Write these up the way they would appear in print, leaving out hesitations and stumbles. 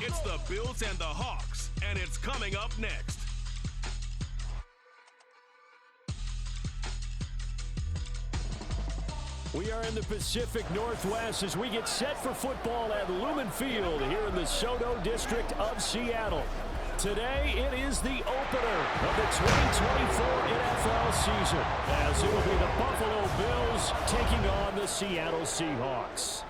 It's the Bills and the Hawks, and it's coming up next. We are in the Pacific Northwest as we get set for football at Lumen Field here in the Soto District of Seattle. Today, it is the opener of the 2024 NFL season, as it will be the Buffalo Bills taking on the Seattle Seahawks.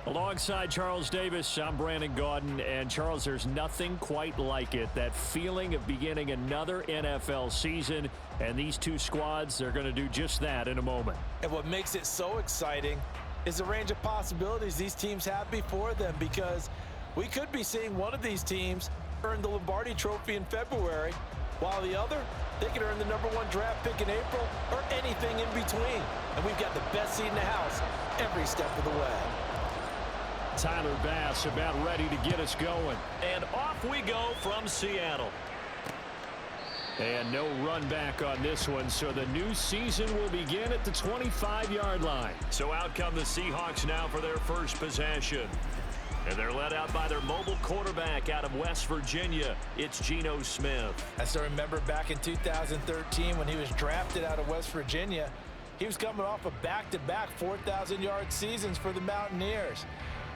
Alongside Charles Davis, I'm Brandon Gaudin, and Charles, there's nothing quite like it. That feeling of beginning another NFL season, and these two squads, they're going to do just that in a moment. And what makes it so exciting is the range of possibilities these teams have before them, because we could be seeing one of these teams earn the Lombardi Trophy in February, while the other, they could earn the #1 draft pick in April or anything in between. And we've got the best seat in the house every step of the way. Tyler Bass about ready to get us going. And off we go from Seattle. And no run back on this one, so the new season will begin at the 25-yard line. So out come the Seahawks now for their first possession. And they're led out by their mobile quarterback out of West Virginia. It's Geno Smith. I still remember back in 2013 when he was drafted out of West Virginia. He was coming off of back-to-back 4,000-yard seasons for the Mountaineers.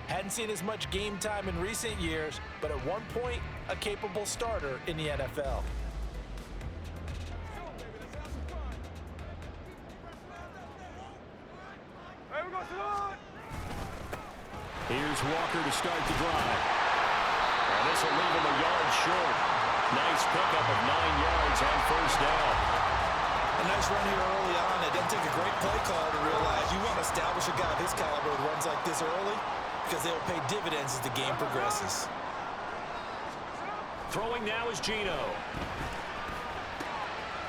Hadn't seen as much game time in recent years, but at one point, a capable starter in the NFL. Here's Walker to start the drive. And this will leave him a yard short. Nice pickup of 9 yards on first down. A nice run here early on. It doesn't take a great play call to realize you want to establish a guy of his caliber who runs like this early, because they'll pay dividends as the game progresses. Throwing now is Geno.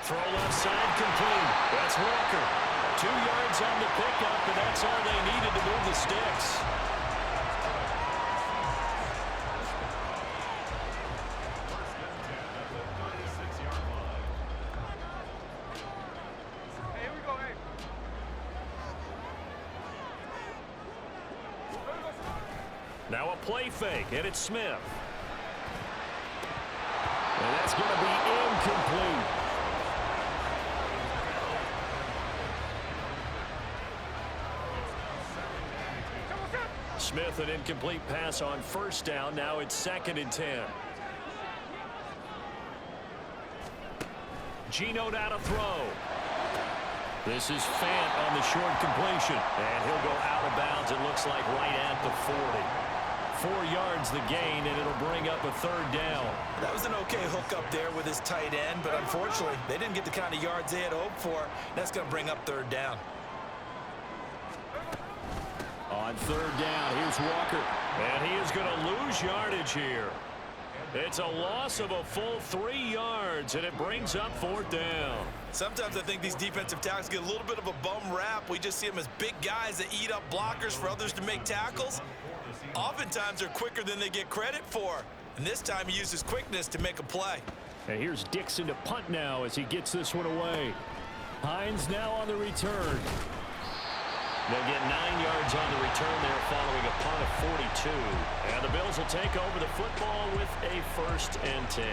Throw left side complete. That's Walker. 2 yards on the pickup, and that's all they needed to move the sticks. Now a play fake, and it's Smith. And that's going to be incomplete. Smith, an incomplete pass on first down. Now it's 2nd and 10. Geno now to throw. This is Fant on the short completion. And he'll go out of bounds, it looks like, right at the 40. 4 yards the gain, and it'll bring up a 3rd down. That was an okay hook up there with his tight end, but unfortunately, they didn't get the kind of yards they had hoped for. That's going to bring up 3rd down. On 3rd down, here's Walker. And he is going to lose yardage here. It's a loss of a full 3 yards, and it brings up 4th down. Sometimes I think these defensive tackles get a little bit of a bum rap. We just see them as big guys that eat up blockers for others to make tackles. Oftentimes, they're quicker than they get credit for. And this time, he uses quickness to make a play. And here's Dixon to punt now as he gets this one away. Hines now on the return. They'll get 9 yards on the return there following a punt of 42. And the Bills will take over the football with a 1st and 10.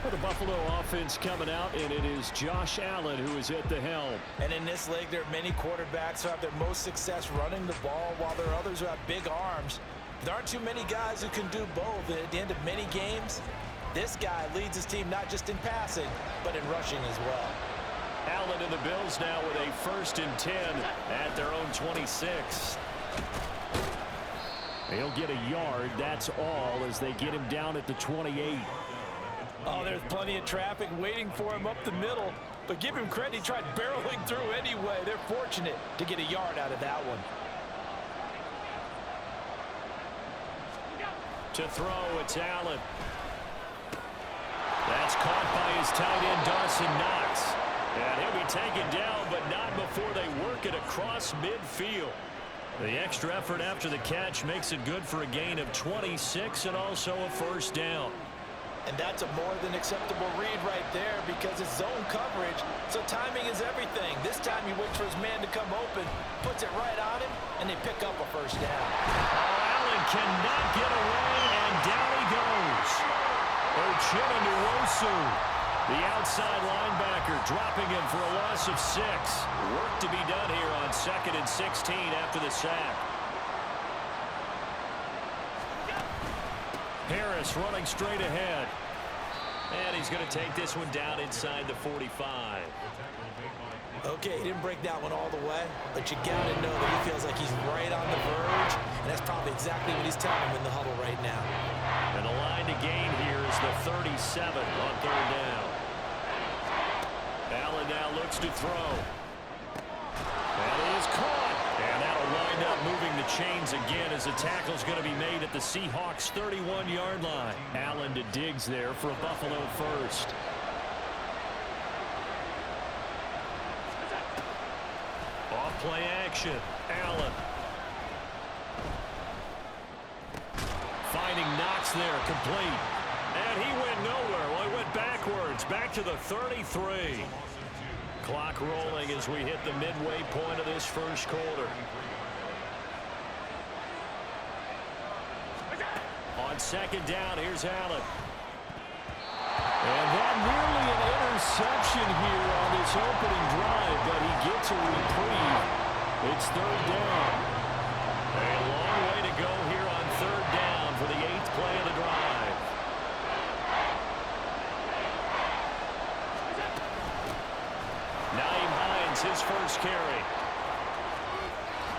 Well, the Buffalo offense coming out, and it is Josh Allen who is at the helm. And in this league, there are many quarterbacks who have their most success running the ball, while there are others who have big arms. There aren't too many guys who can do both. And at the end of many games, this guy leads his team not just in passing, but in rushing as well. Allen and the Bills now with a 1st and 10 at their own 26. He'll get a yard, that's all, as they get him down at the 28. Oh, there's plenty of traffic waiting for him up the middle. But give him credit, he tried barreling through anyway. They're fortunate to get a yard out of that one. To throw, it's Allen. That's caught by his tight end, Dawson Knox. And he'll be taken down, but not before they work it across midfield. The extra effort after the catch makes it good for a gain of 26 and also a 1st down. And that's a more than acceptable read right there, because it's zone coverage, so timing is everything. This time he waits for his man to come open, puts it right on him, and they pick up a 1st down. cannot get away, and down he goes. Uchenna-Nwosu, the outside linebacker, dropping him for a loss of 6. Work to be done here on 2nd and 16 after the sack. Harris running straight ahead. And he's going to take this one down inside the 45. Okay, he didn't break that one all the way, but you got to know that he feels like he's right on the verge, and that's probably exactly what he's telling him in the huddle right now. And the line to gain here is the 37 on 3rd down. Allen now looks to throw. That is caught. And that'll wind up moving the chains again as the tackle's going to be made at the Seahawks' 31-yard line. Allen to Diggs there for a Buffalo first. Off-play action. Allen. Finding Knox there, complete. And he went nowhere. Well, he went backwards, back to the 33. Clock rolling as we hit the midway point of this first quarter. On 2nd down, here's Allen. And that nearly an interception here on this opening drive, but he gets a reprieve. It's 3rd down. A long way to go here on 3rd down for the 8th play of the drive. Naeem Hines, his first carry.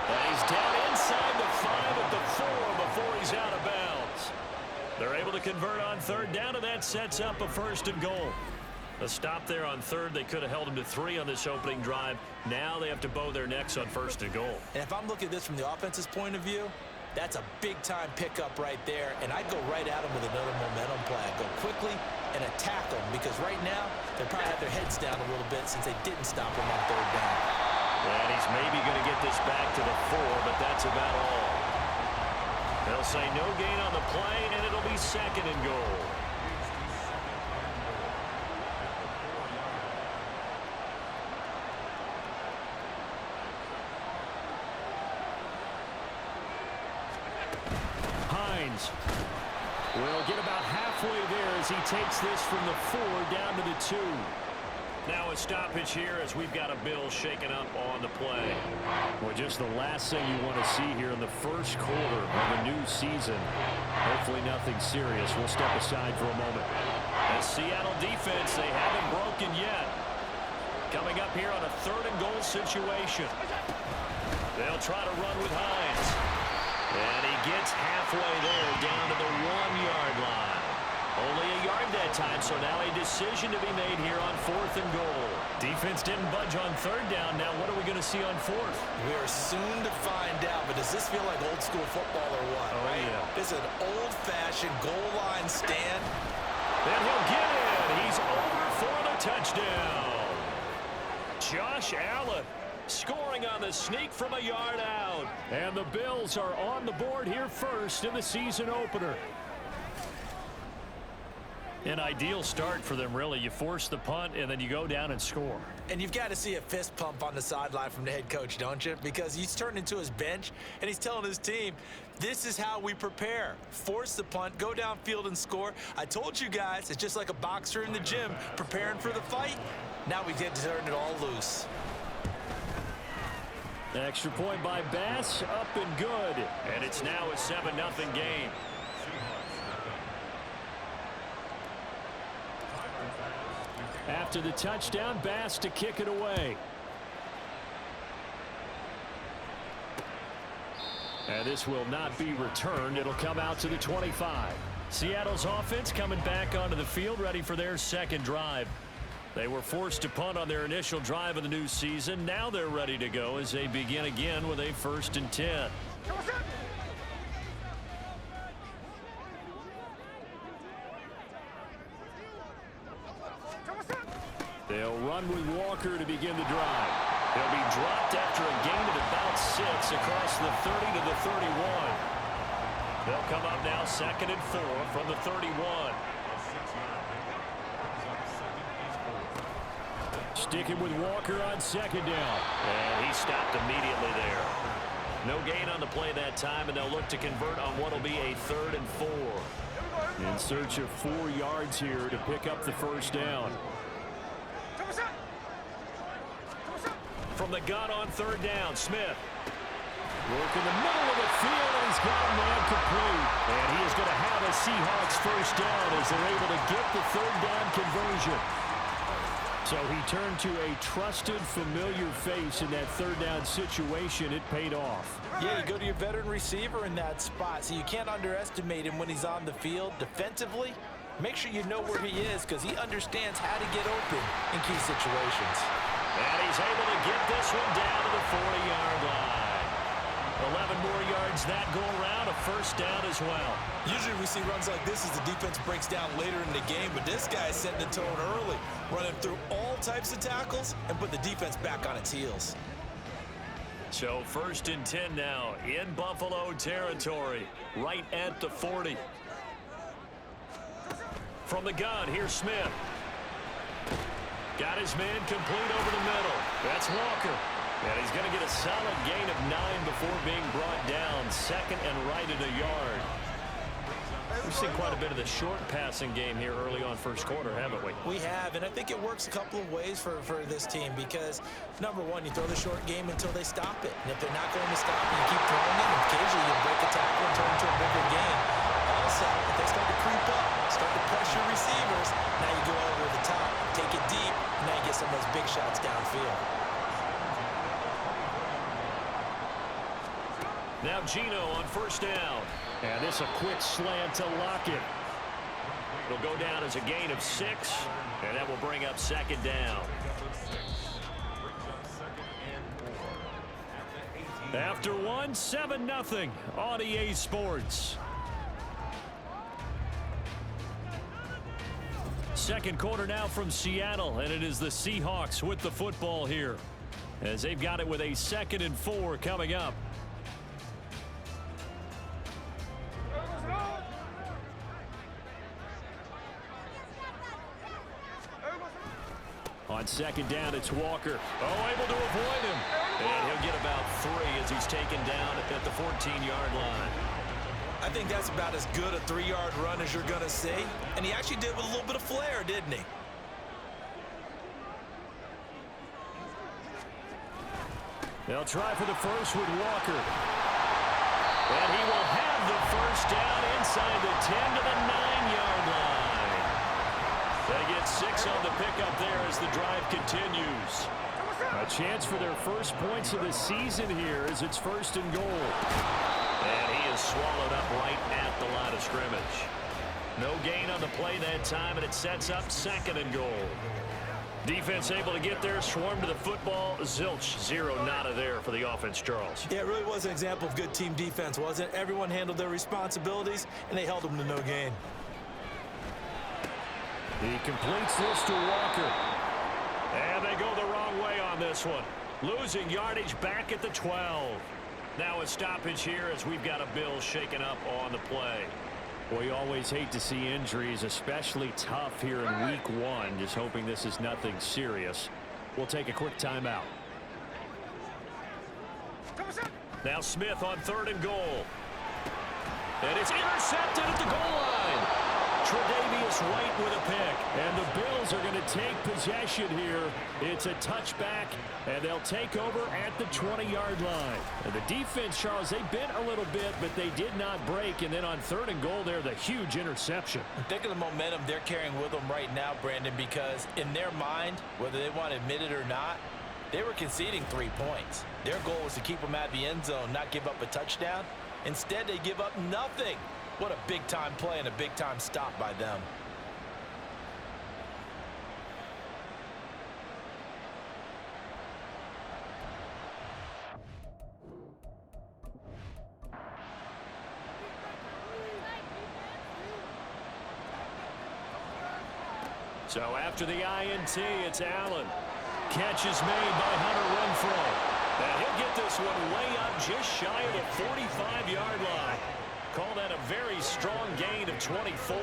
And he's down inside the 5 at the 4 before he's out of bounds. They're able to convert on 3rd down, and that sets up a 1st and goal. A stop there on 3rd. They could have held him to 3 on this opening drive. Now they have to bow their necks on 1st and goal. And if I'm looking at this from the offense's point of view, that's a big-time pickup right there, and I'd go right at him with another momentum play. I'd go quickly and attack them, because right now they probably have their heads down a little bit since they didn't stop him on 3rd down. And he's maybe going to get this back to the 4, but that's about all. They'll say no gain on the play, and it'll be 2nd and goal. Hines will get about halfway there as he takes this from the 4 down to the 2. Now a stoppage here as we've got a Bill shaken up on the play. Well, just the last thing you want to see here in the first quarter of a new season. Hopefully nothing serious. We'll step aside for a moment. The Seattle defense, they haven't broken yet. Coming up here on a 3rd and goal situation. They'll try to run with Hines. And he gets halfway there down to the 1-yard line. Only a yard that time, so now a decision to be made here on 4th and goal. Defense didn't budge on 3rd down. Now what are we going to see on 4th? We are soon to find out, but does this feel like old school football or what? Oh, right? Yeah. This is an old-fashioned goal line stand. Then he'll get it. He's over for the touchdown. Josh Allen scoring on the sneak from a yard out. And the Bills are on the board here first in the season opener. An ideal start for them, really. You force the punt, and then you go down and score. And you've got to see a fist pump on the sideline from the head coach, don't you? Because he's turned into his bench, and he's telling his team, this is how we prepare. Force the punt, go downfield and score. I told you guys, it's just like a boxer in the gym preparing for the fight. Now we get to turn it all loose. Extra point by Bass, up and good. And it's now a 7-0 game. After the touchdown, Bass to kick it away. And this will not be returned. It'll come out to the 25. Seattle's offense coming back onto the field, ready for their 2nd drive. They were forced to punt on their initial drive of the new season. Now they're ready to go as they begin again with a 1st and 10. They'll run with Walker to begin the drive. He'll be dropped after a gain of about 6 across the 30 to the 31. They'll come up now 2nd and 4 from the 31. Sticking with Walker on 2nd down. And he stopped immediately there. No gain on the play that time, and they'll look to convert on what will be a 3rd and 4. In search of 4 yards here to pick up the first down. From the gun on 3rd down, Smith. Work in the middle of the field, and he's got a man complete. And he is going to have a Seahawks first down as they're able to get the 3rd down conversion. So he turned to a trusted, familiar face in that 3rd down situation. It paid off. Yeah, you go to your veteran receiver in that spot, so you can't underestimate him when he's on the field defensively. Make sure you know where he is because he understands how to get open in key situations. And he's able to get this one down to the 40-yard line. 11 more yards that go around, a first down as well. Usually we see runs like this as the defense breaks down later in the game, but this guy's setting the tone early, running through all types of tackles and put the defense back on its heels. So 1st and 10 now in Buffalo territory, right at the 40. From the gun, here's Smith. Got his man complete over the middle. That's Walker. And he's going to get a solid gain of 9 before being brought down. 2nd and right at a yard. We've seen quite a bit of the short passing game here early on first quarter, haven't we? We have, and I think it works a couple of ways for this team because, number one, you throw the short game until they stop it. And if they're not going to stop it, you keep throwing it, and occasionally you break a tackle and turn into a bigger gain. Also, if they start to creep up, start to pressure receivers, now you go over the top, take it deep, and now you get some of those big shots downfield. Now Gino on first down. And this a quick slant to Lockett. It'll go down as a gain of 6, and that will bring up 2nd down. After 1, 7-0 on EA Sports. 2nd quarter now from Seattle, and it is the Seahawks with the football here as they've got it with a 2nd and 4 coming up. On 2nd down, it's Walker. Oh, able to avoid him. And he'll get about 3 as he's taken down at the 14-yard line. I think that's about as good a 3-yard run as you're going to see. And he actually did with a little bit of flair, didn't he? They'll try for the first with Walker. And he will have the first down inside the 10 to the 9-yard line. They get 6 on the pickup there as the drive continues. A chance for their first points of the season here as it's 1st and goal. And he is swallowed up right at the line of scrimmage. No gain on the play that time, and it sets up 2nd and goal. Defense able to get there, swarm to the football. Zilch, 0 nada there for the offense, Charles. Yeah, it really was an example of good team defense, wasn't it? Everyone handled their responsibilities, and they held them to no gain. He completes this to Walker. And they go the wrong way on this one. Losing yardage back at the 12. Now a stoppage here as we've got a Bill shaken up on the play. We always hate to see injuries, especially tough here in week 1. Just hoping this is nothing serious. We'll take a quick timeout. Now Smith on 3rd and goal. And it's intercepted at the goal line. Tre'Davious White with a pick. And the Bills are going to take possession here. It's a touchback, and they'll take over at the 20-yard line. And the defense, Charles, they bent a little bit, but they did not break. And then on 3rd and goal there, the huge interception. Think of the momentum they're carrying with them right now, Brandon, because in their mind, whether they want to admit it or not, they were conceding 3 points. Their goal was to keep them at the end zone, not give up a touchdown. Instead, they give up nothing. What a big-time play and a big-time stop by them. So after the INT, it's Allen. Catch is made by Hunter Renfrow. And he'll get this one way up just shy of the 45-yard line. Call that a very strong gain of 24.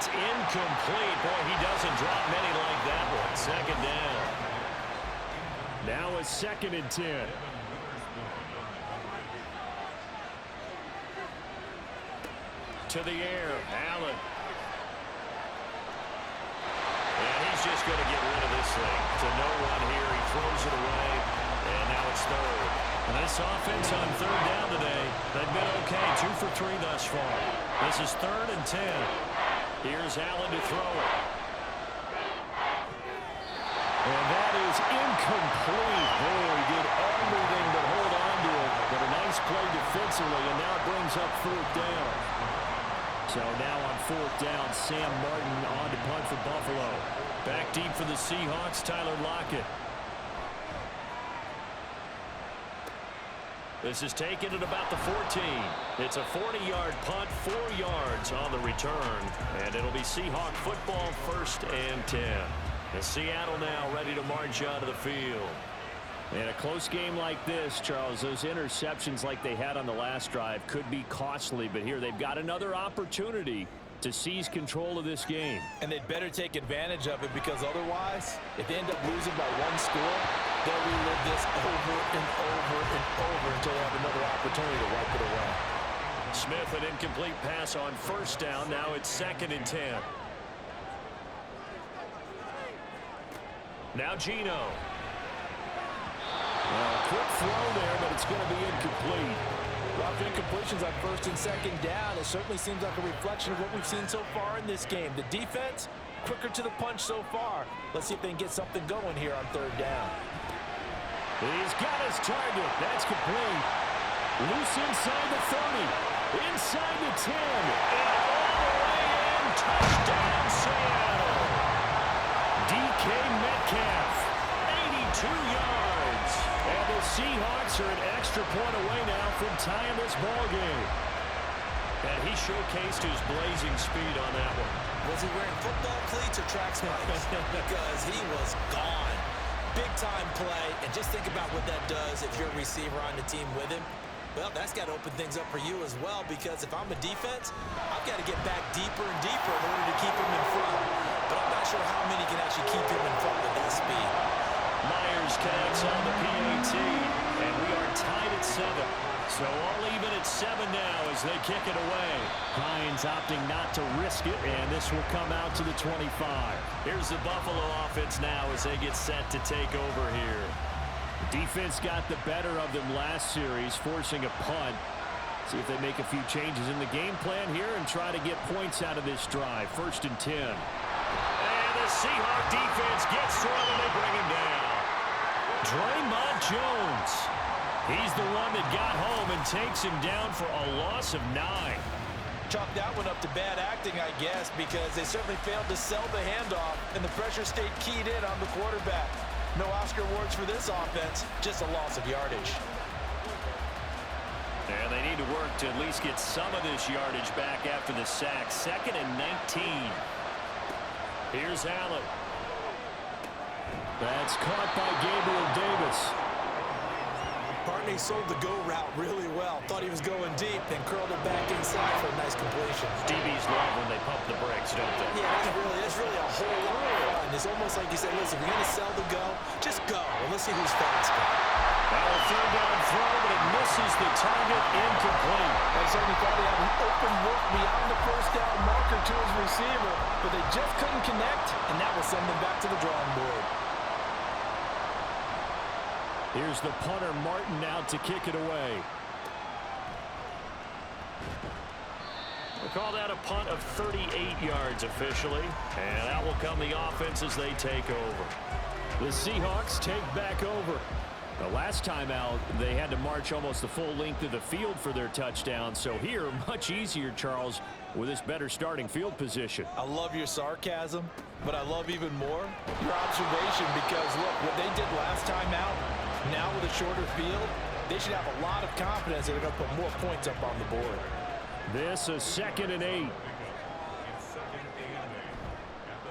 That's incomplete. Boy, he doesn't drop many like that one. Second down. Now a 2nd and 10. To the air, Allen. And he's just going to get rid of this thing. To no one here. He throws it away. And now it's third. And this offense on 3rd down today, they've been okay. 2 for 3 thus far. This is 3rd and 10. Here's Allen to throw it. And that is incomplete. Boy, he did everything but hold on to it. But a nice play defensively, and now it brings up 4th down. So now on 4th down, Sam Martin on to punt for Buffalo. Back deep for the Seahawks, Tyler Lockett. This is taken at about the 14. It's a 40-yard punt, 4 yards on the return. And it'll be Seahawk football, 1st and 10. And Seattle now ready to march out of the field. In a close game like this, Charles, those interceptions like they had on the last drive could be costly. But here they've got another opportunity to seize control of this game. And they'd better take advantage of it, because otherwise, if they end up losing by 1 score, they'll relive this over and over and over until they have another opportunity to wipe it away. Smith, an incomplete pass on 1st down. Now it's 2nd and 10. Now Geno. Well, quick throw there, but it's going to be incomplete. Rough incompletions on 1st and 2nd down. It certainly seems like a reflection of what we've seen so far in this game. The defense, quicker to the punch so far. Let's see if they can get something going here on 3rd down. He's got his target. That's complete. Loose inside the 30. Inside the 10. And all the way in. Touchdown, Seattle. DK Metcalf. 82 yards. And the Seahawks are an extra point away now from tying this ball game. And he showcased his blazing speed on that one. Was he wearing football cleats or track spikes? Because he was gone. Big-time play. And just think about what that does if you're a receiver on the team with him. Well, that's got to open things up for you as well, because if I'm a defense, I've got to get back deeper and deeper in order to keep him in front. But I'm not sure how many can actually keep him in front with that speed. Myers connects on the PAT, and we are tied at 7. So all even at 7 now as they kick it away. Hines opting not to risk it, and this will come out to the 25. Here's the Buffalo offense now as they get set to take over here. The defense got the better of them last series, forcing a punt. See if they make a few changes in the game plan here and try to get points out of this drive. 1st and 10. And the Seahawk defense gets to him, and they bring him down. Draymond Jones. He's the one that got home and takes him down for a loss of 9. Chalk that one up to bad acting, I guess, because they certainly failed to sell the handoff, and the pressure stayed keyed in on the quarterback. No Oscar awards for this offense, just a loss of yardage. And they need to work to at least get some of this yardage back after the sack. 2nd and 19. Here's Allen. That's caught by Gabriel Davis. Barney sold the go route really well. Thought he was going deep, then curled it back inside for a nice completion. DBs love when they pump the brakes, don't they? Yeah, that's really a whole lot of fun. It's almost like you said, listen, if you're going to sell the go, just go. And let's see who's faster. Now a 3rd down throw, but it misses the target, incomplete. I certainly thought he had an open look beyond the 1st down marker to his receiver, but they just couldn't connect, and that will send them back to the drawing board. Here's the punter, Martin, out to kick it away. We'll call that a punt of 38 yards officially, and that will come the offense as they take over. The Seahawks take back over. The last time out, they had to march almost the full length of the field for their touchdown. So here, much easier, Charles, with this better starting field position. I love your sarcasm, but I love even more your observation, because, look, what they did last time out, now with a shorter field, they should have a lot of confidence that they're going to put more points up on the board. This is 2nd and 8.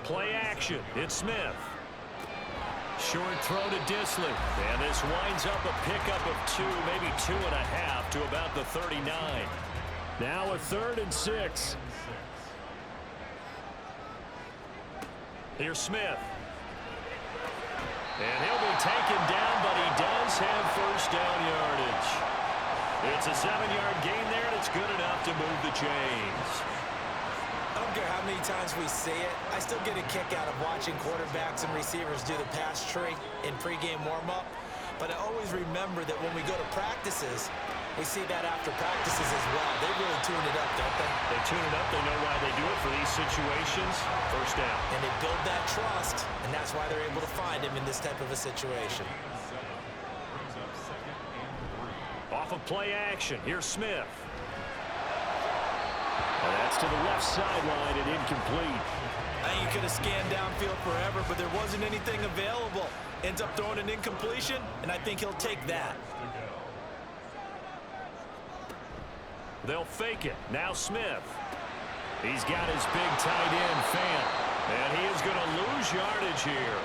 Play action. It's Smith. Short throw to Disley. And this winds up a pickup of 2, maybe 2.5 to about the 39. Now a 3rd and 6. Here's Smith. And he'll be taken down, but he does have first down yardage. It's a 7-yard gain there, and it's good enough to move the chains. I don't care how many times we say it, I still get a kick out of watching quarterbacks and receivers do the pass tree in pregame warm-up. But I always remember that when we go to practices, we see that after practices as well. They really tune it up, don't they? They tune it up. They know why they do it for these situations. First down. And they build that trust, and that's why they're able to find him in this type of a situation. Off of play action. Here's Smith. And that's to the left sideline and incomplete. I think you could have scanned downfield forever, but there wasn't anything available. Ends up throwing an incompletion, and I think he'll take that. They'll fake it. Now Smith. He's got his big tight end, Fant. And he is going to lose yardage here.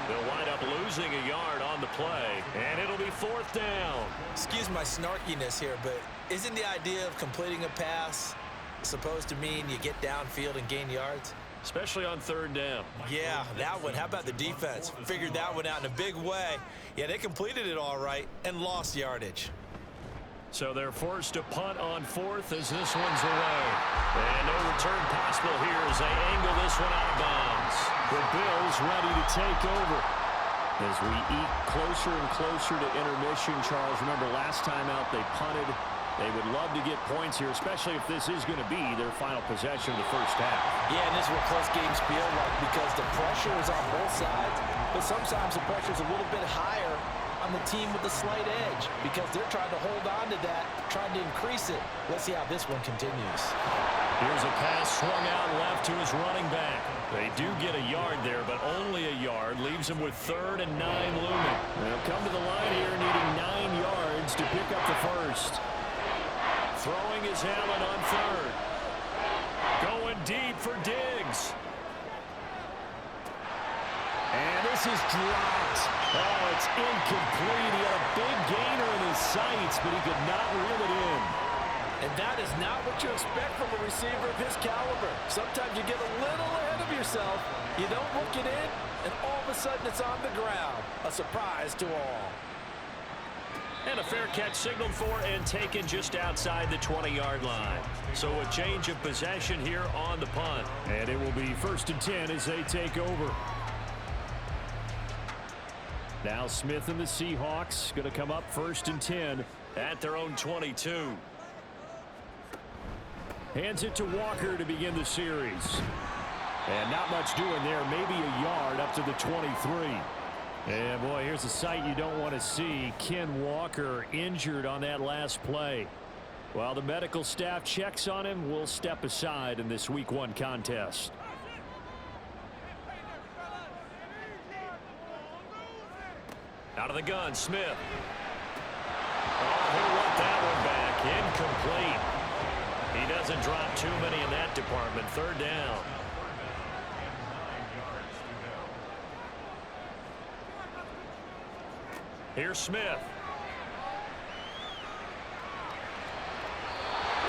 They'll wind up losing a yard on the play, and it'll be fourth down. Excuse my snarkiness here, but isn't the idea of completing a pass supposed to mean you get downfield and gain yards? Especially on third down. Yeah, that one. How about the defense? Figured that one out in a big way. Yeah, they completed it all right and lost yardage. So they're forced to punt on fourth as this one's away. And no return possible here as they angle this one out of bounds. The Bills ready to take over. As we eat closer and closer to intermission, Charles, remember last time out they punted. They would love to get points here, especially if this is going to be their final possession of the first half. Yeah, and this is what close games feel like because the pressure is on both sides, but sometimes the pressure is a little bit higher on the team with the slight edge because they're trying to hold on to that, trying to increase it. Let's see how this one continues. Here's a pass swung out left to his running back. They do get a yard there, but only a yard. Leaves him with 3rd and 9 looming. They'll come to the line here needing 9 yards to pick up the first. Throwing is Allen on 3rd. Going deep for Diggs. And this is dropped. Oh, it's incomplete. He had a big gainer in his sights, but he could not reel it in. And that is not what you expect from a receiver of his caliber. Sometimes you get a little ahead of yourself, you don't look it in, and all of a sudden it's on the ground. A surprise to all. And a fair catch signaled for and taken just outside the 20-yard line. So a change of possession here on the punt. And it will be 1st and 10 as they take over. Now Smith and the Seahawks going to come up 1st and 10 at their own 22. Hands it to Walker to begin the series. And not much doing there. Maybe a yard up to the 23. And, boy, here's a sight you don't want to see. Ken Walker injured on that last play. While the medical staff checks on him, we'll step aside in this Week 1 contest. Out of the gun, Smith. Oh, he'll let that one back. Incomplete. He doesn't drop too many in that department. 3rd down. Here's Smith.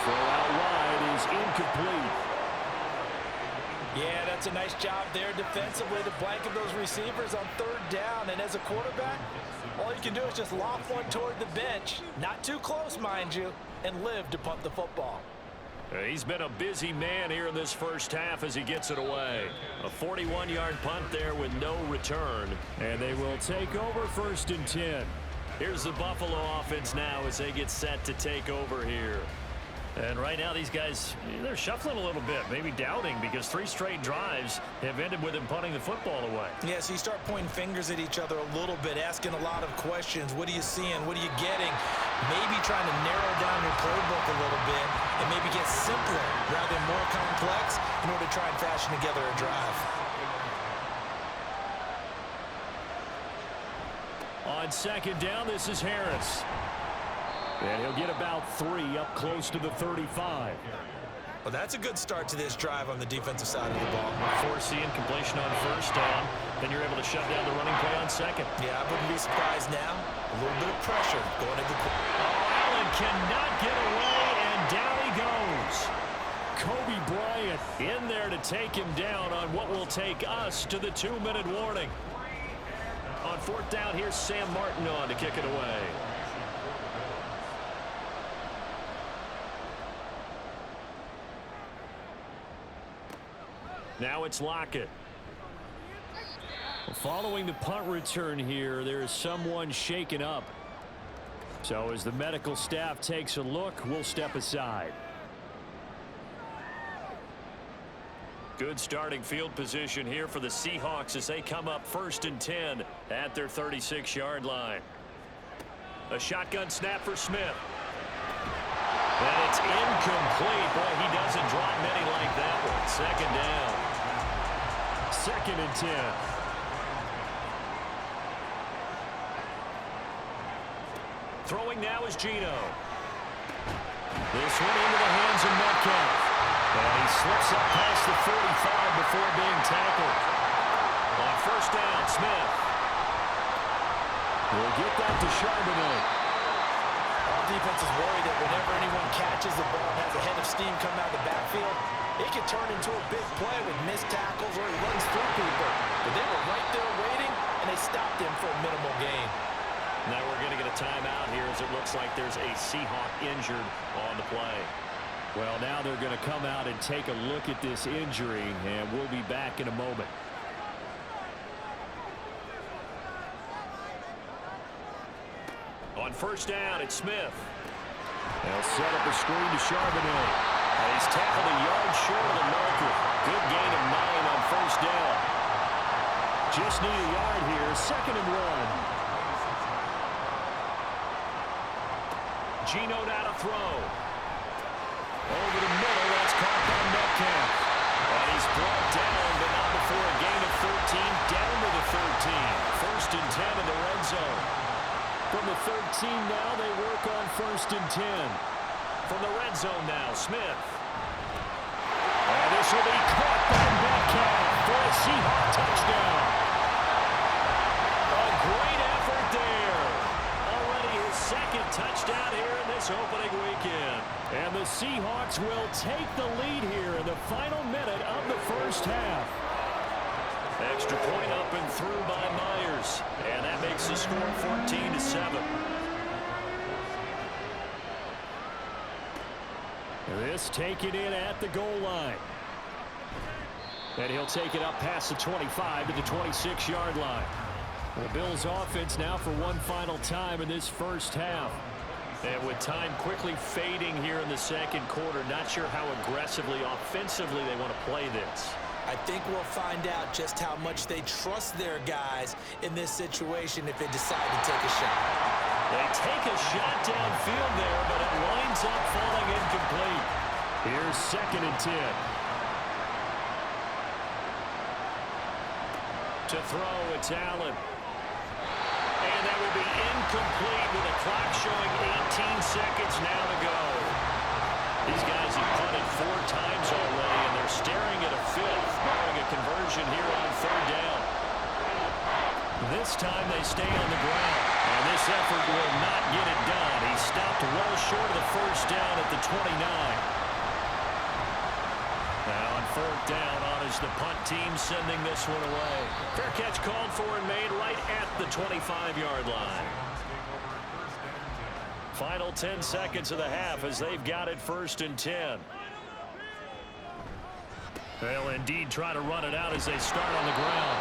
Throw out wide is incomplete. Yeah, that's a nice job there defensively to blanket those receivers on 3rd down. And as a quarterback, all you can do is just loft one toward the bench. Not too close, mind you, and live to punt the football. He's been a busy man here in this first half as he gets it away. A 41-yard punt there with no return. And they will take over 1st and 10. Here's the Buffalo offense now as they get set to take over here. And right now these guys, they're shuffling a little bit, maybe doubting because 3 straight drives have ended with them punting the football away. Yeah, so you start pointing fingers at each other a little bit, asking a lot of questions. What are you seeing? What are you getting? Maybe trying to narrow down your playbook a little bit and maybe get simpler rather than more complex in order to try and fashion together a drive. On 2nd down, this is Harris. And he'll get about 3 up close to the 35. Well, that's a good start to this drive on the defensive side of the ball. Force the incompletion on 1st down. Then you're able to shut down the running play on 2nd. Yeah, I wouldn't be surprised now. A little bit of pressure going into the... Oh, Allen cannot get away, and down he goes. Kobe Bryant in there to take him down on what will take us to the 2-minute warning. On fourth down, here's Sam Martin on to kick it away. Now it's Lockett. Following the punt return here, there is someone shaken up. So as the medical staff takes a look, we'll step aside. Good starting field position here for the Seahawks as they come up 1st and 10 at their 36-yard line. A shotgun snap for Smith. And it's incomplete. Boy, he doesn't drop many like that one. 2nd down. 2nd and 10. Throwing now is Geno. This one into the hands of Metcalf. And he slips up past the 45 before being tackled. On 1st down, Smith. We'll get that to Charbonnet. Our defense is worried that whenever anyone catches the ball and has a head of steam coming out of the backfield, it can turn into a big play with missed tackles or he runs through people. But they were right there waiting, and they stopped him for a minimal gain. Now we're going to get a timeout here as it looks like there's a Seahawk injured on the play. Well, now they're going to come out and take a look at this injury, and we'll be back in a moment. On 1st down, it's Smith. They'll set up a screen to Charbonnet. And he's tackled a yard short of the marker. Good gain of 9 on 1st down. Just need a yard here. 2nd and 1. Geno now to throw. Over the middle, that's caught by Metcalf. And he's brought down, but not before a gain of 13, down to the 13. 1st and 10 in the red zone. From the 13 now, they work on 1st and 10. From the red zone now, Smith. And this will be caught by Metcalf for a Seahawk touchdown. A great effort there. Already his 2nd touchdown here in this opening weekend. And the Seahawks will take the lead here in the final minute of the 1st half. Extra point up and through by Myers. And that makes the score 14-7. This taken in at the goal line. And he'll take it up past the 25 to the 26-yard line. The Bills offense now for one final time in this 1st half. And with time quickly fading here in the 2nd quarter, not sure how aggressively, offensively they want to play this. I think we'll find out just how much they trust their guys in this situation if they decide to take a shot. They take a shot downfield there, but it winds up falling incomplete. Here's 2nd and 10. To throw, it's Allen. And that will be incomplete with the clock showing 18 seconds now to go. These guys have punted 4 times already, and they're staring at a 5th, barring a conversion here on 3rd down. This time they stay on the ground, and this effort will not get it done. He stopped well short of the 1st down at the 29. Now on 4th down on is the punt team sending this one away. Fair catch called for and made right at the 25-yard line. Final 10 seconds of the half as they've got it 1st and 10. They'll indeed try to run it out as they start on the ground.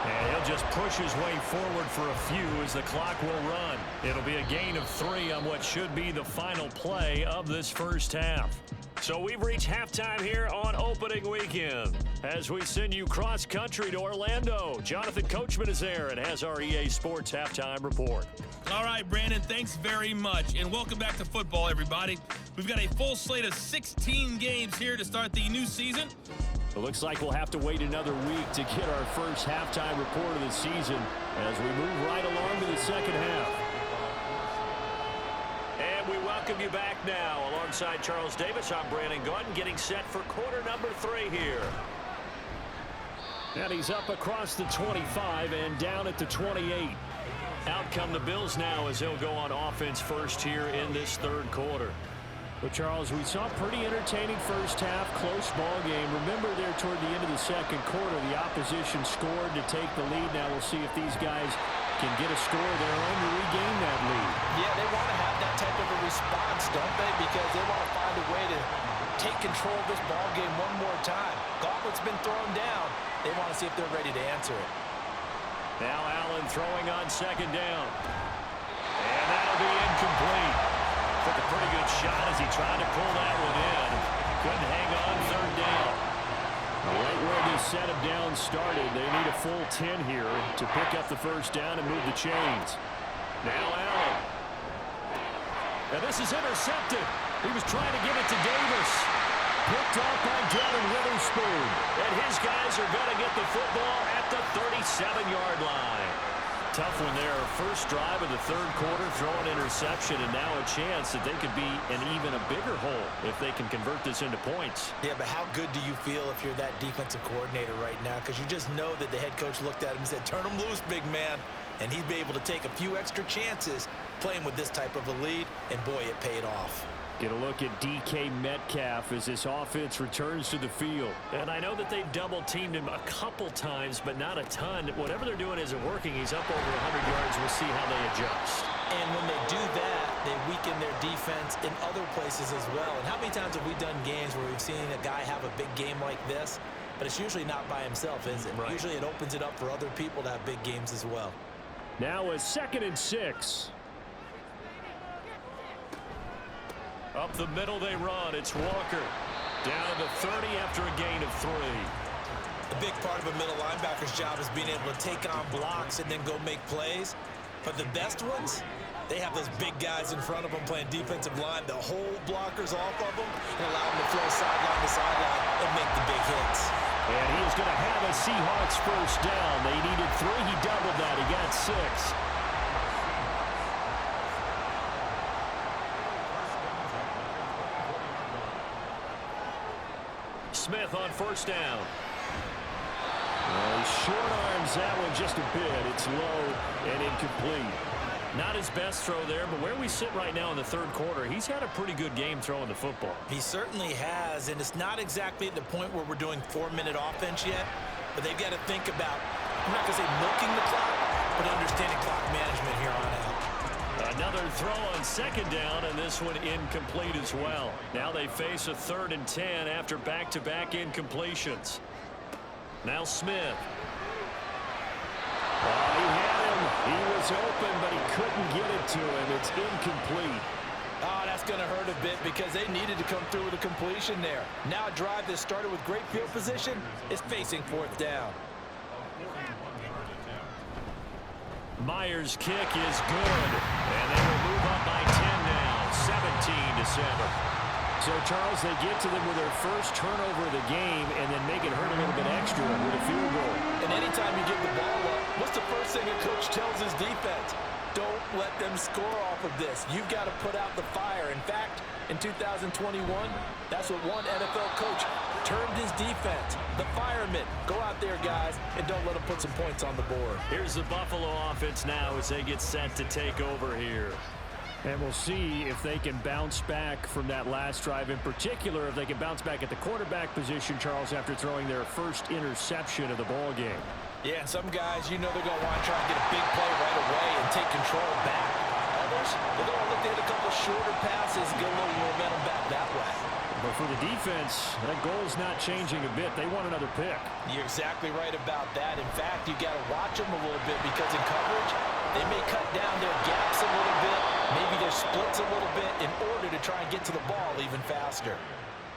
And he'll just push his way forward for a few as the clock will run. It'll be a gain of 3 on what should be the final play of this 1st half. So we've reached halftime here on opening weekend. As we send you cross-country to Orlando, Jonathan Coachman is there and has our EA Sports halftime report. All right, Brandon, thanks very much. And welcome back to football, everybody. We've got a full slate of 16 games here to start the new season. It looks like we'll have to wait another week to get our first halftime report of the season as we move right along to the 2nd half. And we welcome you back now. Alongside Charles Davis, I'm Brandon Gordon, getting set for quarter number 3 here. And he's up across the 25 and down at the 28. Out come the Bills now as they'll go on offense first here in this 3rd quarter. Well, Charles, we saw a pretty entertaining first half, close ball game. Remember there toward the end of the second quarter, the opposition scored to take the lead. Now we'll see if these guys can get a score of their own to regain that lead. Yeah, they want to have that type of a response, don't they? Because they want to find a way to take control of this ball game one more time. Gauntlet's been thrown down. They want to see if they're ready to answer it. Now Allen throwing on second down. And that'll be incomplete. Took a pretty good shot as he tried to pull that one in. Couldn't hang on third down. Right where this set of downs started, they need a full 10 here to pick up the first down and move the chains. Now Allen. And this is intercepted. He was trying to give it to Davis. Picked off by Devin Witherspoon. And his guys are going to get the football at the 37-yard line. Tough one there. First drive of the third quarter, throw an interception, and now a chance that they could be in even a bigger hole if they can convert this into points. Yeah, but how good do you feel if you're that defensive coordinator right now? Because you just know that the head coach looked at him and said, turn him loose, big man. And he'd be able to take a few extra chances playing with this type of a lead, and boy, it paid off. Get a look at DK Metcalf as this offense returns to the field. And I know that they've double-teamed him a couple times, but not a ton. Whatever they're doing isn't working. He's up over 100 yards. We'll see how they adjust. And when they do that, they weaken their defense in other places as well. And how many times have we done games where we've seen a guy have a big game like this, but it's usually not by himself, is it? Right. Usually it opens it up for other people to have big games as well. Now a 2nd and 6. Up the middle they run. It's Walker. Down to the 30 after a gain of 3. A big part of a middle linebacker's job is being able to take on blocks and then go make plays. But the best ones, they have those big guys in front of them playing defensive line. They'll hold blockers off of them and allow them to throw sideline to sideline and make the big hits. And he is going to have a Seahawks first down. They needed 3. He doubled that. He got 6. Smith on first down. He short arms that one just a bit. It's low and incomplete. Not his best throw there, but where we sit right now in the third quarter, he's had a pretty good game throwing the football. He certainly has, and it's not exactly at the point where we're doing 4-minute offense yet, but they've got to think about, I'm not going to say milking the clock, but understanding clock management here on out. Another throw on second down, and this one incomplete as well. Now they face a 3rd and 10 after back-to-back incompletions. Now Smith. He had him. He was open, but he couldn't get it to him. It's incomplete. Oh, that's going to hurt a bit because they needed to come through with a completion there. Now a drive that started with great field position is facing 4th down. Myers' kick is good, and they will move up by 10 now, 17-7. So, Charles, they get to them with their first turnover of the game and then make it hurt a little bit extra with a field goal. And anytime you give the ball up, what's the first thing a coach tells his defense? Don't let them score off of this. You've got to put out the fire. In fact, in 2021, that's what one NFL coach termed his defense. The firemen. Go out there, guys, and don't let them put some points on the board. Here's the Buffalo offense now as they get set to take over here. And we'll see if they can bounce back from that last drive. In particular, if they can bounce back at the quarterback position, Charles, after throwing their first interception of the ball game. Yeah, some guys, you know they're going to want to try and get a big play right away and take control back. Others, they're going to look to hit a couple shorter passes and get a little momentum back that way. But for the defense, that goal's not changing a bit. They want another pick. You're exactly right about that. In fact, you got to watch them a little bit because in coverage, they may cut down their gaps a little bit, maybe their splits a little bit in order to try and get to the ball even faster.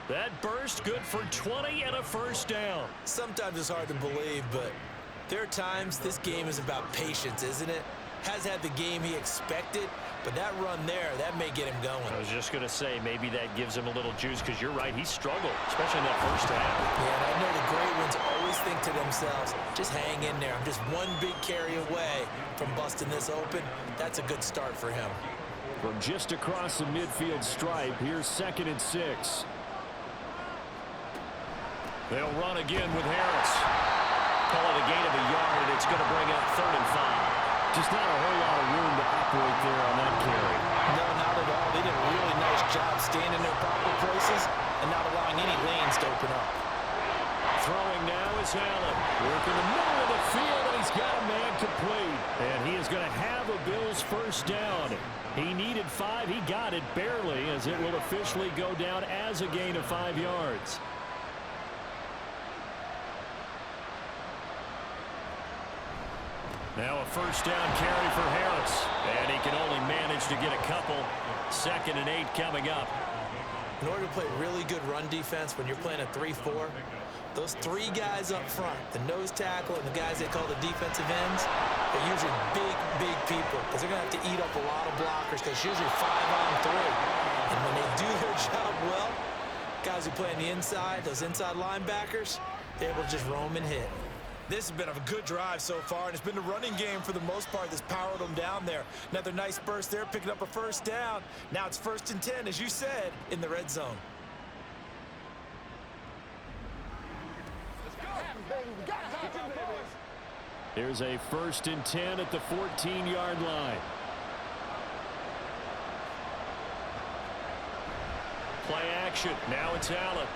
That burst good for 20 and a first down. Sometimes it's hard to believe, but there are times this game is about patience, isn't it? Has had the game he expected, but that run there, that may get him going. I was just going to say, maybe that gives him a little juice because you're right, he struggled, especially in that first half. Yeah, and I know the great ones always think to themselves, just hang in there. I'm just one big carry away from busting this open. That's a good start for him. From just across the midfield stripe, here's 2nd and 6. They'll run again with Harris. Call it a gain of a yard, and it's going to bring up 3rd and 5. Just not a whole lot of room to operate there on that carry. No, not at all, they did a really nice job staying in their proper places and not allowing any lanes to open up. Throwing now is Allen. Working the middle of the field, and he's got a man complete. And he is going to have a Bills first down. He needed 5. He got it barely, as it will officially go down as a gain of 5 yards. Now a first down carry for Harris. And he can only manage to get a couple. 2nd and 8 coming up. In order to play really good run defense when you're playing a 3-4, those 3 guys up front, the nose tackle and the guys they call the defensive ends, are usually big people because they're going to have to eat up a lot of blockers because it's usually 5-on-3. And when they do their job well, guys who play on the inside, those inside linebackers, they're able to just roam and hit. This has been a good drive so far, and it's been the running game for the most part that's powered them down there. Another nice burst there, picking up a first down. Now it's 1st and 10, as you said, in the red zone. Here's a 1st and 10 at the 14-yard line. Play action. Now it's Allen.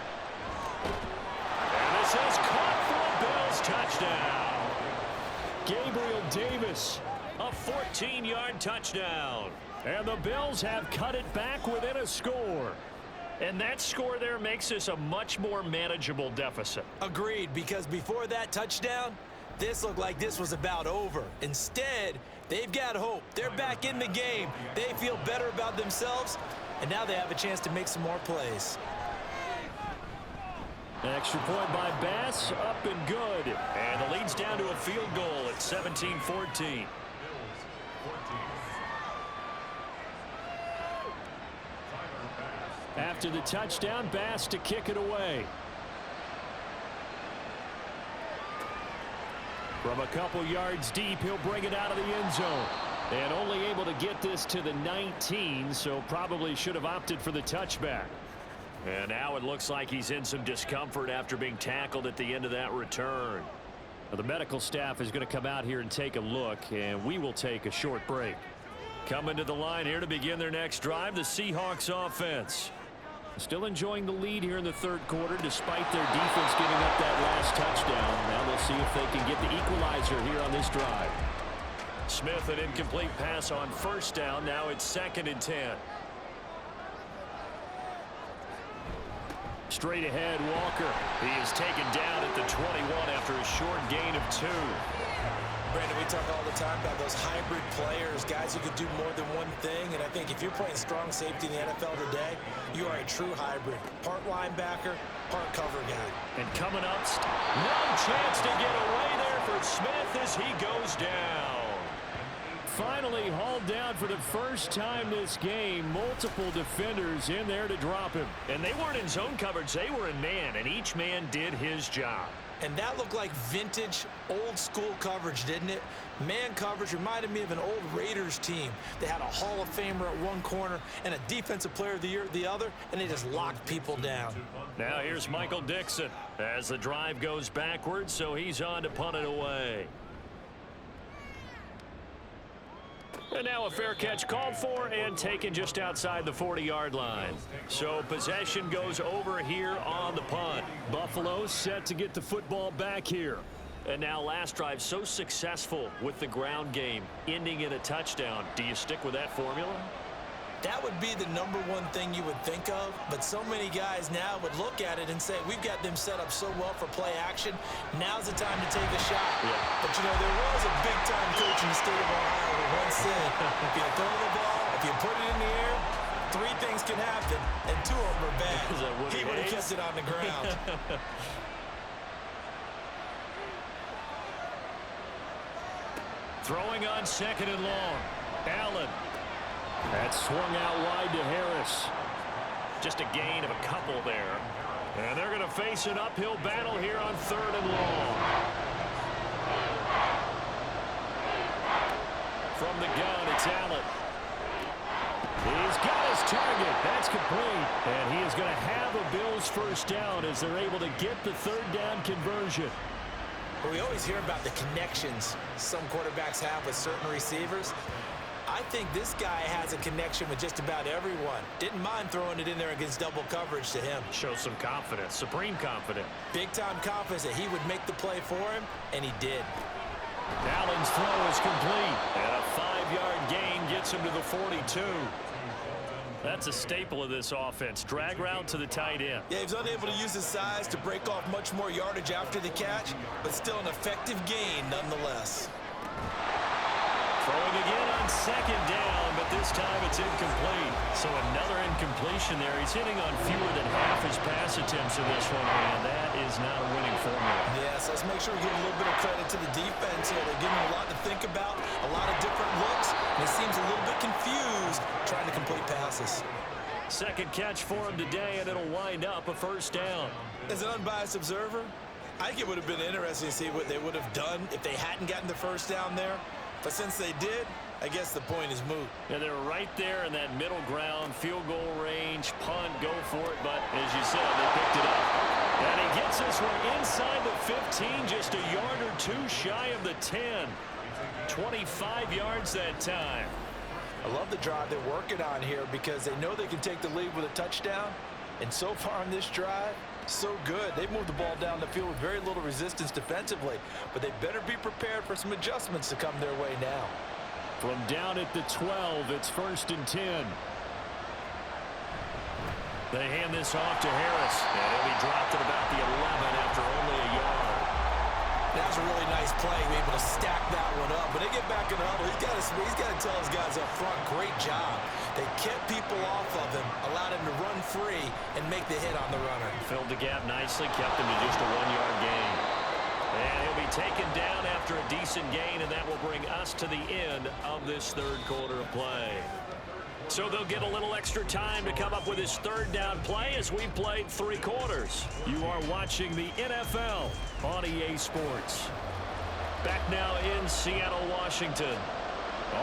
And this is caught for a Bills touchdown. Gabriel Davis, a 14-yard touchdown. And the Bills have cut it back within a score. And that score there makes this a much more manageable deficit. Agreed, because before that touchdown, this looked like this was about over. Instead, they've got hope. They're back in the game. They feel better about themselves, and now they have a chance to make some more plays. An extra point by Bass, up and good. And the lead's down to a field goal at 17-14. After the touchdown, Bass to kick it away. From a couple yards deep, he'll bring it out of the end zone. And only able to get this to the 19, so probably should have opted for the touchback. And now it looks like he's in some discomfort after being tackled at the end of that return. Now, the medical staff is going to come out here and take a look, and we will take a short break. Coming to the line here to begin their next drive, the Seahawks offense. Still enjoying the lead here in the 3rd quarter despite their defense giving up that last touchdown. Now they'll see if they can get the equalizer here on this drive. Smith, an incomplete pass on 1st down. Now it's 2nd and 10. Straight ahead, Walker. He is taken down at the 21 after a short gain of 2. Brandon, we talk all the time about those hybrid players, guys who can do more than one thing, and I think if you're playing strong safety in the NFL today, you are a true hybrid. Part linebacker, part cover guy. And coming up, no chance to get away there for Smith as he goes down. Finally hauled down for the first time this game. Multiple defenders in there to drop him. And they weren't in zone coverage, they were in man, and each man did his job. And that looked like vintage, old-school coverage, didn't it? Man coverage reminded me of an old Raiders team. They had a Hall of Famer at one corner and a Defensive Player of the Year at the other, and they just locked people down. Now here's Michael Dixon as the drive goes backwards, so he's on to punt it away. And now a fair catch called for and taken just outside the 40-yard line. So possession goes over here on the punt. Buffalo set to get the football back here. And now last drive so successful with the ground game, ending in a touchdown. Do you stick with that formula? That would be the #1 thing you would think of, but so many guys now would look at it and say, we've got them set up so well for play action, now's the time to take a shot. Yeah. But, you know, there was a big-time coach in the state of Ohio who once said, if you throw the ball, if you put it in the air, 3 things can happen, and 2 of them are bad. He would have kept it on the ground. Throwing on 2nd and long. Allen. That swung out wide to Harris. Just a gain of a couple there. And they're going to face an uphill battle here on 3rd and long. From the gun, it's Allen. He's got his target. That's complete. And he is going to have a Bills first down as they're able to get the 3rd down conversion. We always hear about the connections some quarterbacks have with certain receivers. I think this guy has a connection with just about everyone. Didn't mind throwing it in there against double coverage to him. Shows some confidence, supreme confidence. Big-time confidence that he would make the play for him, and he did. Allen's throw is complete, and a 5-yard gain gets him to the 42. That's a staple of this offense. Drag route to the tight end. Yeah, he was unable to use his size to break off much more yardage after the catch, but still an effective gain nonetheless. Throwing again on second down, but this time it's incomplete. So another incompletion there. He's hitting on fewer than half his pass attempts in this one, and that is not a winning formula. Yes, let's make sure we give a little bit of credit to the defense here. They're giving him a lot to think about, a lot of different looks, and he seems a little bit confused trying to complete passes. Second catch for him today, and it'll wind up a first down. As an unbiased observer, I think it would have been interesting to see what they would have done if they hadn't gotten the first down there. But since they did, I guess the point is moot. Yeah, they're right there in that middle ground, field goal range, punt, go for it. But as you said, they picked it up. And he gets this one inside the 15, just a yard or two shy of the 10. 25 yards that time. I love the drive they're working on here because they know they can take the lead with a touchdown. And so far on this drive, so good. They moved the ball down the field with very little resistance defensively, but they better be prepared for some adjustments to come their way now. From down at the 12, it's 1st and 10. They hand this off to Harris, and he'll be dropped at about the 11 after only a yard. That was a really nice play, be able to stack that one up. When they get back in the huddle, he's got to tell his guys up front, great job. They kept people off of him, allowed him to run free and make the hit on the runner. Filled the gap nicely, kept him to just a 1-yard gain. And he'll be taken down after a decent gain, and that will bring us to the end of this third quarter of play. So they'll get a little extra time to come up with his third down play as we've played 3 quarters. You are watching the NFL on EA Sports. Back now in Seattle, Washington.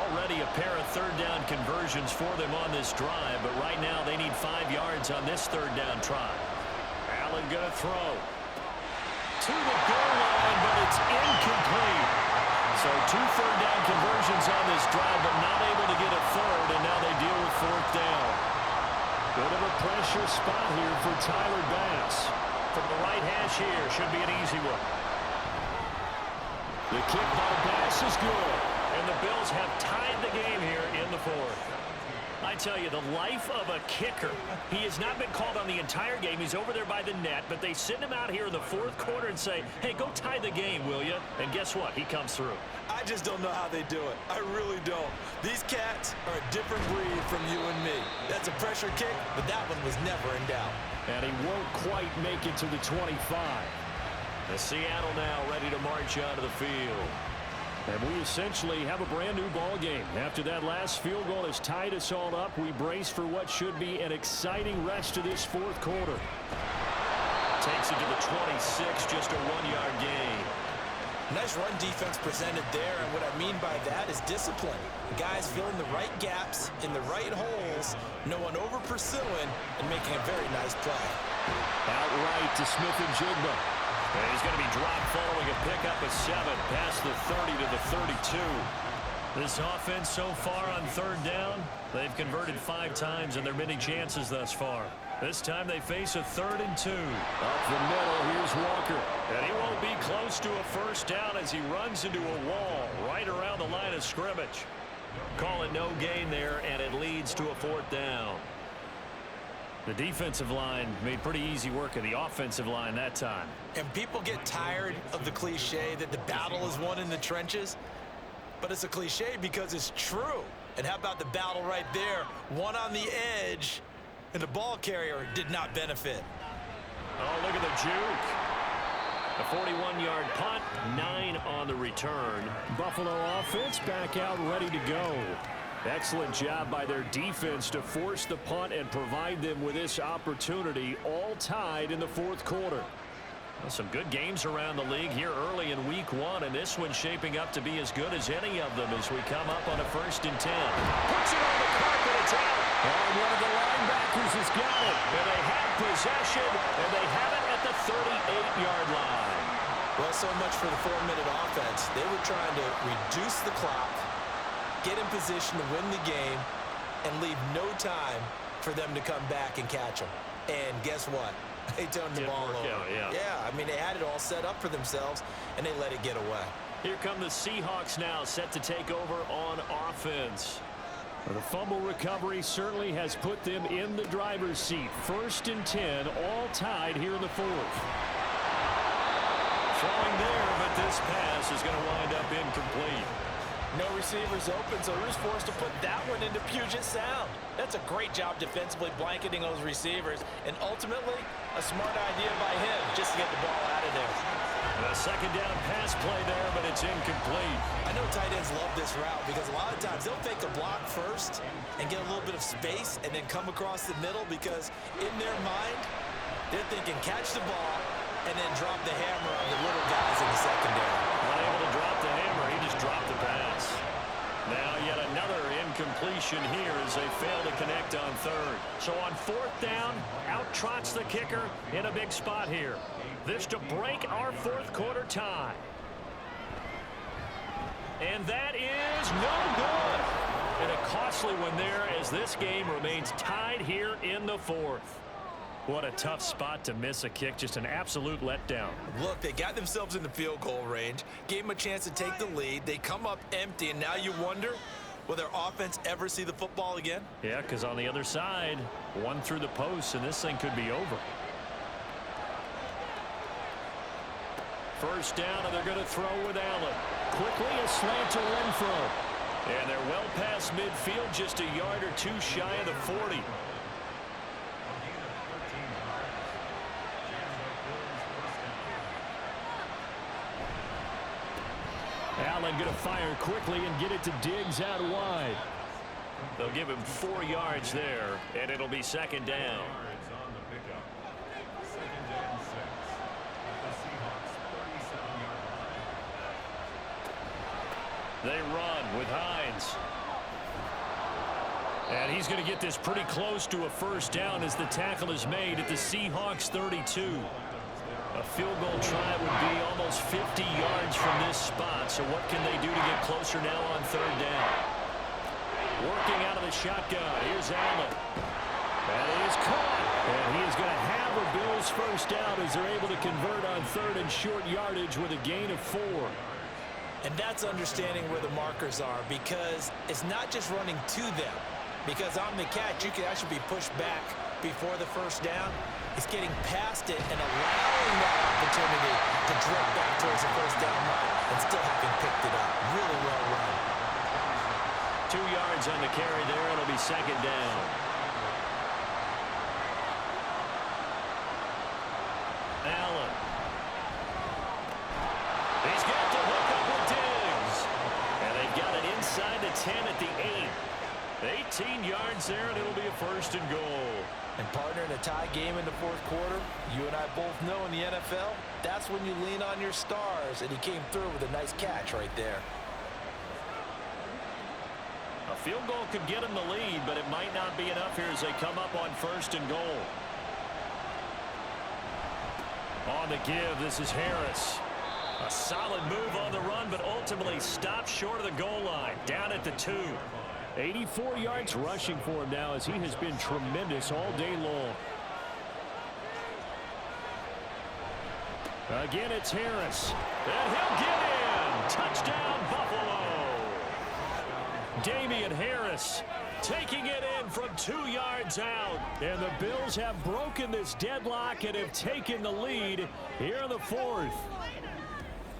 Already a pair of third down conversions for them on this drive, but right now they need 5 yards on this third down try. Allen gonna throw to the goal line, but it's incomplete. So 2 third down conversions on this drive, but not able to get a third, and now they deal with 4th down. Bit of a pressure spot here for Tyler Bass. From the right hash here, should be an easy one. The kick by Bass is good, and the Bills have tied the game here in the 4th. I tell you, the life of a kicker. He has not been called on the entire game. He's over there by the net, but they send him out here in the 4th quarter and say, hey, go tie the game, will you? And guess what? He comes through. I just don't know how they do it. I really don't. These cats are a different breed from you and me. That's a pressure kick, but that one was never in doubt. And he won't quite make it to the 25. The Seattle now ready to march onto the field. And we essentially have a brand new ball game. After that last field goal has tied us all up, we brace for what should be an exciting rest of this 4th quarter. Takes it to the 26, just a 1-yard gain. Nice run defense presented there, and what I mean by that is discipline. Guys filling the right gaps in the right holes, no one over pursuing, and making a very nice play. Outright to Smith and Jigba. And he's going to be dropped following a pickup of 7 past the 30 to the 32. This offense so far on third down, they've converted 5 times in their many chances thus far. This time they face a 3rd and 2. Up the middle, here's Walker. And he won't be close to a first down as he runs into a wall right around the line of scrimmage. Call it no gain there, and it leads to a 4th down. The defensive line made pretty easy work of the offensive line that time. And people get tired of the cliche that the battle is won in the trenches. But it's a cliche because it's true. And how about the battle right there? One on the edge, and the ball carrier did not benefit. Oh, look at the juke. A 41-yard punt, 9 on the return. Buffalo offense back out ready to go. Excellent job by their defense to force the punt and provide them with this opportunity, all tied in the 4th quarter. Well, some good games around the league here early in week 1, and this one's shaping up to be as good as any of them as we come up on a 1st and 10. Puts it on the carpet, it's out. And one of the linebackers has got it. And they have possession, and they have it at the 38-yard line. Well, so much for the 4-minute offense. They were trying to reduce the clock, get in position to win the game and leave no time for them to come back and catch them. And guess what? They turned the ball over. Yeah, I mean, they had it all set up for themselves, and they let it get away. Here come the Seahawks now, set to take over on offense. The fumble recovery certainly has put them in the driver's seat. 1st and 10, all tied here in the 4th. Throwing there, but this pass is going to wind up incomplete. No receivers open, so Rue's forced to put that one into Puget Sound. That's a great job defensively blanketing those receivers, and ultimately, a smart idea by him just to get the ball out of there. A 2nd down pass play there, but it's incomplete. I know tight ends love this route because a lot of times they'll fake a block first and get a little bit of space and then come across the middle because in their mind, they're thinking catch the ball and then drop the hammer on the little guys in the secondary. Unable to drop the hammer, he just dropped the pass. Now yet another incompletion here as they fail to connect on 3rd. So on 4th down, out trots the kicker in a big spot here. This to break our 4th quarter tie. And that is no good. And a costly one there as this game remains tied here in the 4th. What a tough spot to miss a kick. Just an absolute letdown. Look, they got themselves in the field goal range, gave them a chance to take the lead. They come up empty, and now you wonder, will their offense ever see the football again? Yeah, because on the other side, one through the post, and this thing could be over. 1st down, and they're going to throw with Allen. Quickly a slant to Renfro. And they're well past midfield, just a yard or two shy of the 40. Allen going to fire quickly and get it to Diggs out wide. They'll give him 4 yards there, and it'll be 2nd down. They run with Hines. And he's going to get this pretty close to a 1st down as the tackle is made at the Seahawks 32. A field goal try would be almost 50 yards from this spot. So what can they do to get closer now on 3rd down? Working out of the shotgun. Here's Allen. And he is caught. And he is going to have a Bills 1st down as they're able to convert on 3rd and short yardage with a gain of 4. And that's understanding where the markers are because it's not just running to them. Because on the catch, you can actually be pushed back before the 1st down. It's getting past it and allowing that opportunity to drift back towards the 1st down line and still having picked it up. Really well run. 2 yards on the carry there. It'll be 2nd down. Allen. He's got the hook up with Diggs. And they've got it inside the 10 at the 8. 18 yards there, and it'll be a 1st and goal. And partner, in a tie game in the 4th quarter, you and I both know in the NFL, that's when you lean on your stars, and he came through with a nice catch right there. A field goal could get him the lead, but it might not be enough here as they come up on 1st and goal. On the give, this is Harris. A solid move on the run, but ultimately stopped short of the goal line, down at the 2. 84 yards rushing for him now as he has been tremendous all day long. Again, it's Harris. And he'll get in. Touchdown, Buffalo. Damian Harris taking it in from 2 yards out. And the Bills have broken this deadlock and have taken the lead here in the 4th.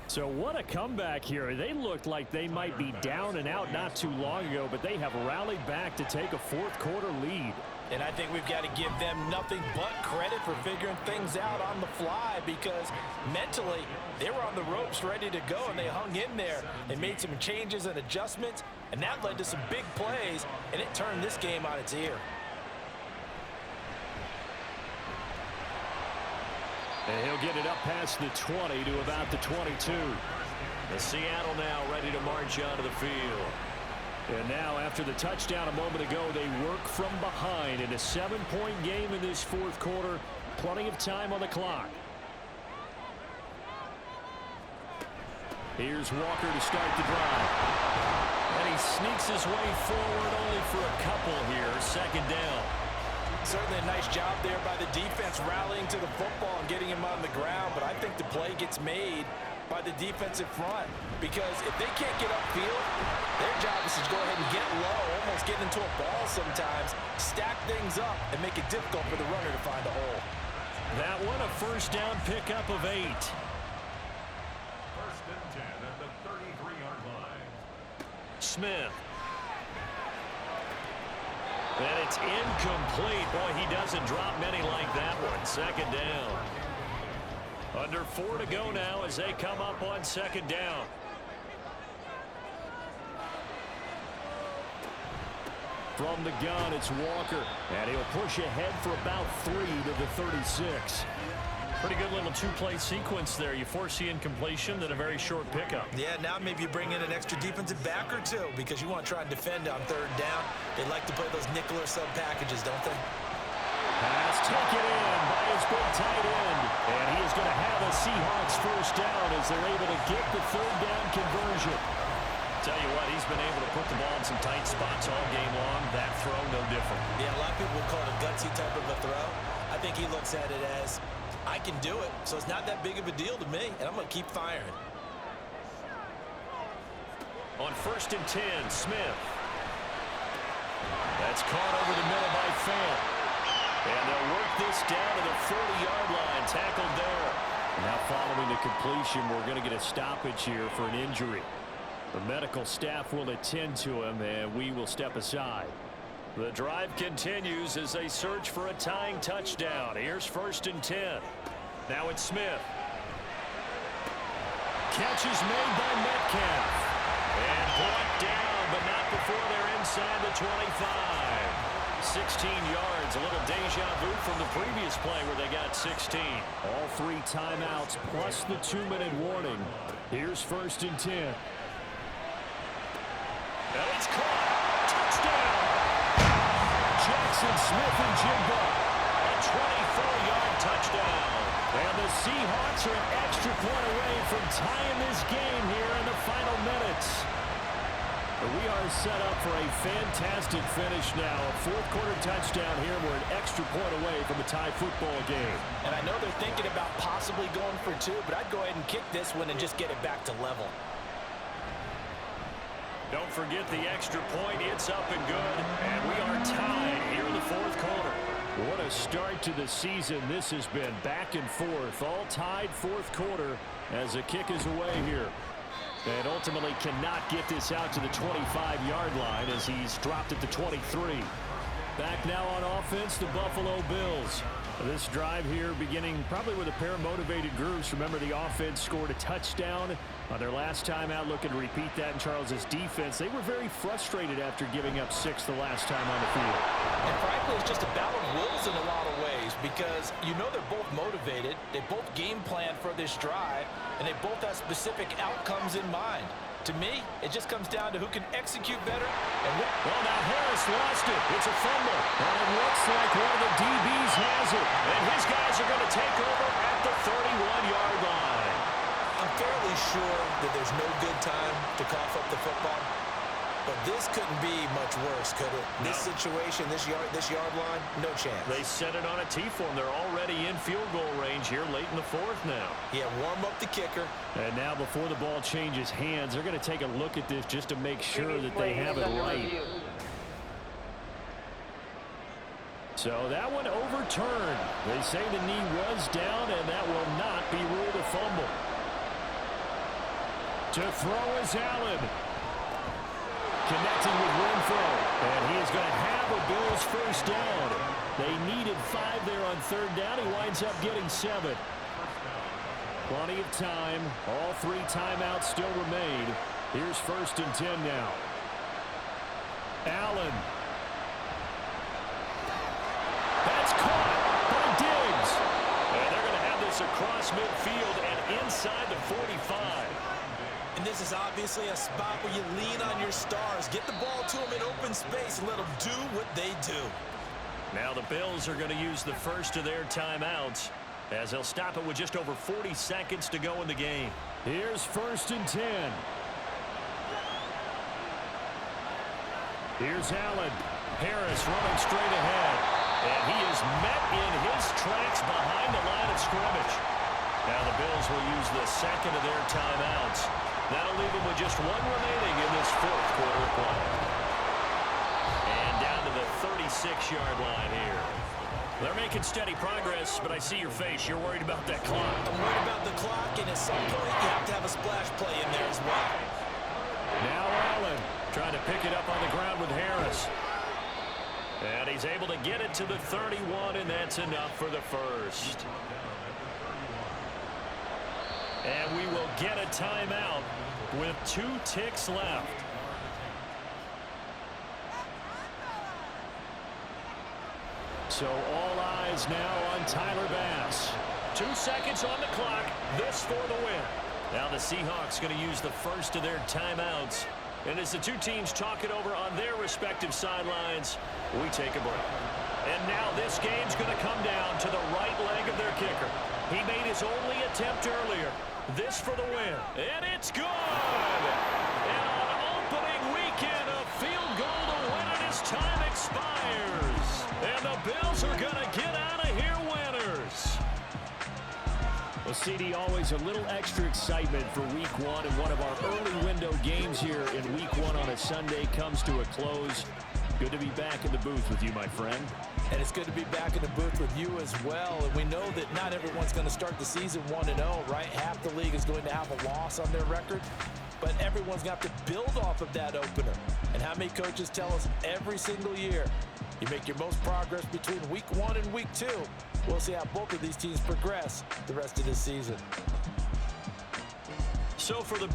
So what a comeback here. They looked like they might be down and out not too long ago, but they have rallied back to take a 4th quarter lead. And I think we've got to give them nothing but credit for figuring things out on the fly because mentally they were on the ropes ready to go and they hung in there. They made some changes and adjustments, and that led to some big plays, and it turned this game on its ear. And he'll get it up past the 20 to about the 22. The Seattle now ready to march onto the field. And now after the touchdown a moment ago, they work from behind in a 7-point game in this 4th quarter. Plenty of time on the clock. Here's Walker to start the drive. And he sneaks his way forward only for a couple here. Second down. Certainly a nice job there by the defense rallying to the football and getting him on the ground, but I think the play gets made by the defensive front, because if they can't get upfield, their job is to go ahead and get low, almost get into a ball sometimes, stack things up, and make it difficult for the runner to find a hole. That one a first down pickup of 8. First and 10 at the 33-yard line. Smith. And it's incomplete. Boy, he doesn't drop many like that one. Second down. Under 4 to go now as they come up on second down. From the gun, it's Walker. And he'll push ahead for about 3 to the 36. Pretty good little two-play sequence there. You force the incompletion, then a very short pickup. Yeah, now maybe you bring in an extra defensive back or two because you want to try and defend on third down. They like to play those nickel or sub packages, don't they? Pass taken in by his big tight end. And he is going to have a Seahawks first down as they're able to get the third down conversion. Tell you what, he's been able to put the ball in some tight spots all game long. That throw, no different. Yeah, a lot of people would call it a gutsy type of a throw. I think he looks at it as, I can do it, so it's not that big of a deal to me, and I'm going to keep firing. On first and 10, Smith. That's caught over the middle by Fant. And they'll work this down to the 40-yard line. Tackled there. Now following the completion, we're going to get a stoppage here for an injury. The medical staff will attend to him, and we will step aside. The drive continues as they search for a tying touchdown. Here's first and 10. Now it's Smith. Catch is made by Metcalf. And brought down, but not before they're inside the 25. 16 yards, a little deja vu from the previous play where they got 16. All 3 timeouts plus the 2-minute warning. Here's first and 10. And it's caught. Touchdown. Jackson Smith and Jigba. A 24-yard touchdown. And the Seahawks are an extra point away from tying this game here in the final minutes. We are set up for a fantastic finish now. A fourth-quarter touchdown here. We're an extra point away from a tie football game. And I know they're thinking about possibly going for 2, but I'd go ahead and kick this one and just get it back to level. Don't forget the extra point. It's up and good. And we are tied here in the fourth quarter. What a start to the season this has been. Back and forth. All tied fourth quarter as the kick is away here. And ultimately cannot get this out to the 25-yard line as he's dropped at the 23. Back now on offense, the Buffalo Bills. This drive here beginning probably with a pair of motivated groups. Remember, the offense scored a touchdown on their last time out, looking to repeat that in Charles's defense. They were very frustrated after giving up 6 the last time on the field. And frankly, it's just a battle of wills in a lot of ways because you know they're both motivated. They both game plan for this drive, and they both have specific outcomes in mind. To me, it just comes down to who can execute better. And well, now Harris lost it. It's a fumble. And it looks like one of the DBs has it. And his guys are going to take over at the 31-yard line. I'm fairly sure that there's no good time to cough up the football. But this couldn't be much worse, could it? No. This situation, this yard line, no chance. They set it on a T-form. They're already in field goal range here late in the fourth now. Yeah, warm up the kicker. And now before the ball changes hands, they're going to take a look at this just to make sure that they have it right. So that one overturned. They say the knee was down, and that will not be ruled a fumble. To throw is Allen. Connecting with Renfro. And he is going to have a Bills first down. They needed 5 there on third down. He winds up getting 7. Plenty of time. All 3 timeouts still remain. Here's first and 10 now. Allen. That's caught by Diggs. And they're going to have this across midfield and inside the 45. And this is obviously a spot where you lean on your stars. Get the ball to them in open space and let them do what they do. Now the Bills are going to use the first of their timeouts as they'll stop it with just over 40 seconds to go in the game. Here's 1st and 10. Here's Allen. Harris running straight ahead. And he is met in his tracks behind the line of scrimmage. Now the Bills will use the second of their timeouts. That'll leave them with just one remaining in this 4th quarter of play. And down to the 36-yard line here. They're making steady progress, but I see your face. You're worried about that clock. I'm worried about the clock, and at some point, you have to have a splash play in there as well. Now Allen trying to pick it up on the ground with Harris. And he's able to get it to the 31, and that's enough for the first. And we will get a timeout with 2 ticks left. So all eyes now on Tyler Bass. 2 seconds on the clock. This for the win. Now the Seahawks going to use the first of their timeouts. And as the 2 teams talk it over on their respective sidelines, we take a break. And now this game's going to come down to the right leg of their kicker. He made his only attempt earlier. This for the win. And it's good! And on opening weekend, a field goal to win it as time expires. And the Bills are going to get out of here winners. Well, CD, always a little extra excitement for Week 1, and one of our early window games here in Week 1 on a Sunday comes to a close. Good to be back in the booth with you, my friend. And it's good to be back in the booth with you as well. And we know that not everyone's going to start the season 1-0, right? Half the league is going to have a loss on their record. But everyone's going to have to build off of that opener. And how many coaches tell us every single year, you make your most progress between Week 1 and Week 2. We'll see how both of these teams progress the rest of this season. So for the